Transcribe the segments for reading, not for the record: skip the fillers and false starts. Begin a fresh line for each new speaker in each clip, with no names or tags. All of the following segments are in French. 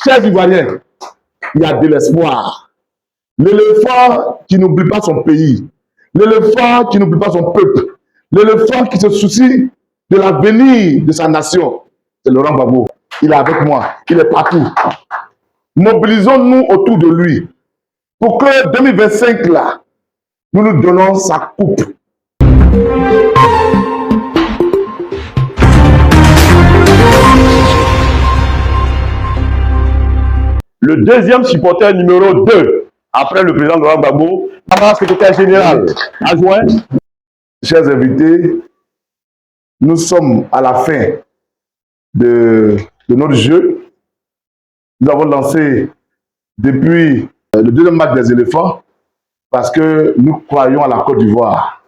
Chers Ivoiriens, il y a de l'espoir. L'éléphant qui n'oublie pas son pays, l'éléphant qui n'oublie pas son peuple, l'éléphant qui se soucie de l'avenir de sa nation, c'est Laurent Gbagbo. Il est avec moi, il est partout. Mobilisons-nous autour de lui pour que 2025, là, nous nous donnons sa coupe.
Le deuxième supporter numéro 2, après le président Laurent Gbagbo, secrétaire général adjoint.
Chers invités, nous sommes à la fin de notre jeu. Nous avons lancé depuis le deuxième match des éléphants parce que nous croyons à la Côte d'Ivoire.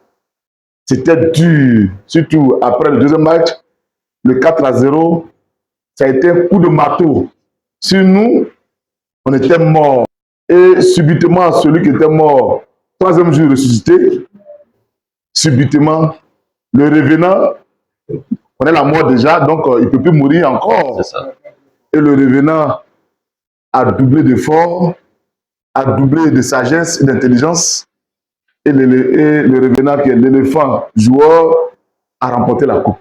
C'était dur, surtout après le deuxième match, le 4-0, ça a été un coup de marteau. Sur nous, on était morts. Et subitement, celui qui était mort, troisième jour ressuscité, subitement, le revenant, on est la mort déjà, donc il ne peut plus mourir encore. Et le revenant a doublé d'efforts, a doublé de sagesse et d'intelligence. Et le revenant, qui est l'éléphant joueur, a remporté la coupe.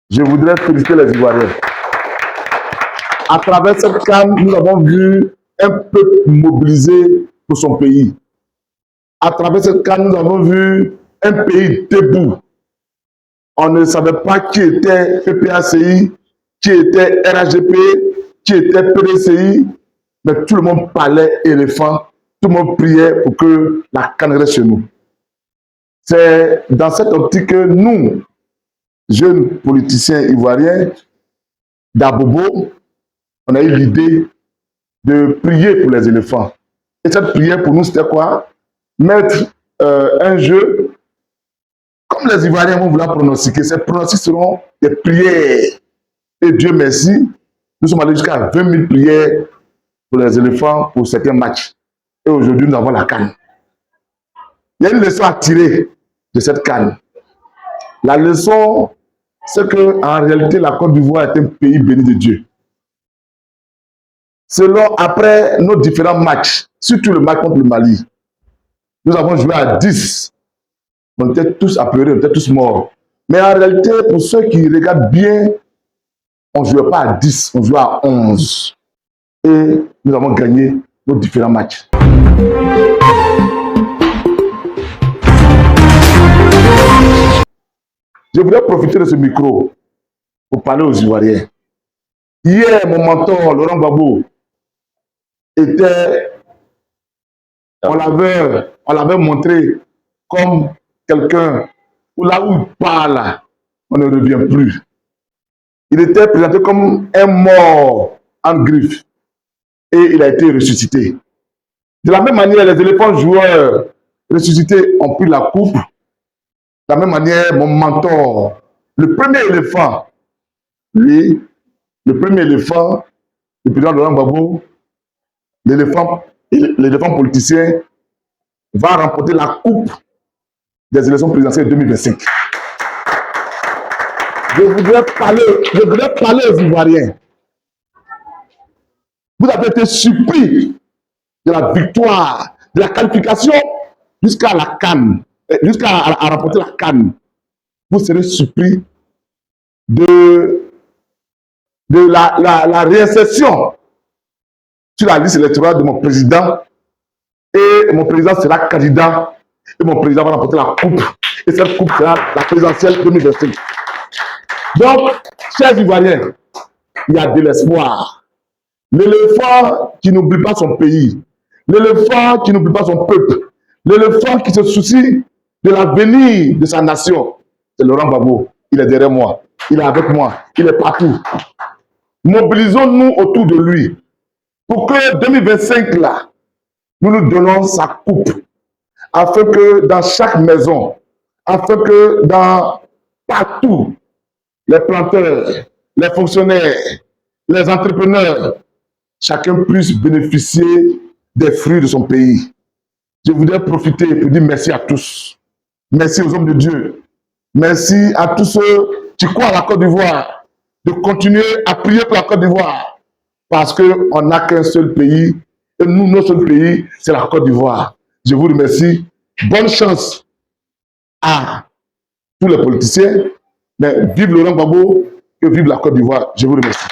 Je voudrais féliciter les Ivoiriens. À travers cette CAN, nous avons vu un peuple mobilisé pour son pays. À travers cette CAN, nous avons vu un pays debout. On ne savait pas qui était PPACI, qui était RHDP, qui était PDCI, mais tout le monde parlait éléphant, tout le monde priait pour que la CAN reste chez nous. C'est dans cette optique que nous, jeunes politiciens ivoiriens, d'Abobo, on a eu l'idée de prier pour les éléphants. Et cette prière pour nous, c'était quoi? Mettre un jeu, comme les Ivoiriens vont vouloir pronostiquer, ces pronostics seront des prières. Et Dieu merci, nous sommes allés jusqu'à 20 000 prières pour les éléphants pour certains matchs. Et aujourd'hui, nous avons la CAN. Il y a une leçon à tirer de cette CAN. La leçon, c'est qu'en réalité, la Côte d'Ivoire est un pays béni de Dieu. Selon, après nos différents matchs, surtout le match contre le Mali, nous avons joué à 10. On était tous apeurés, on était tous morts. Mais en réalité, pour ceux qui regardent bien, on ne jouait pas à 10, on jouait à 11. Et nous avons gagné nos différents matchs. Je voudrais profiter de ce micro pour parler aux Ivoiriens. Hier, mon mentor, Laurent Gbagbo, on l'avait montré comme quelqu'un où là où il parle, on ne revient plus. Il était présenté comme un mort en griffe et il a été ressuscité. De la même manière, les éléphants joueurs ressuscités ont pris la coupe. De la même manière, mon mentor, le premier éléphant, lui, le premier éléphant, le président Laurent Gbagbo, l'éléphant politicien va remporter la coupe des élections présidentielles 2025. Je voudrais parler aux Ivoiriens. Vous avez été surpris de la victoire, de la qualification jusqu'à la CAN, jusqu'à remporter la CAN. Vous serez surpris de la réinsertion sur la liste électorale de mon président. Et mon président sera candidat. Et mon président va remporter la coupe. Et cette coupe sera la présidentielle 2025. Donc, chers Ivoiriens, il y a de l'espoir. L'éléphant qui n'oublie pas son pays, l'éléphant qui n'oublie pas son peuple, l'éléphant qui se soucie de l'avenir de sa nation, c'est Laurent Gbagbo. Il est derrière moi, il est avec moi, il est partout. Mobilisons-nous autour de lui pour que 2025, là, nous nous donnons sa coupe, afin que dans chaque maison, afin que dans partout, les planteurs, les fonctionnaires, les entrepreneurs, chacun puisse bénéficier des fruits de son pays. Je voudrais profiter pour dire merci à tous. Merci aux hommes de Dieu. Merci à tous ceux qui croient à la Côte d'Ivoire. de continuer à prier pour la Côte d'Ivoire. Parce qu'on n'a qu'un seul pays. Et nous, notre seul pays, c'est la Côte d'Ivoire. Je vous remercie. Bonne chance à tous les politiciens. Mais vive Laurent Gbagbo et vive la Côte d'Ivoire. Je vous remercie.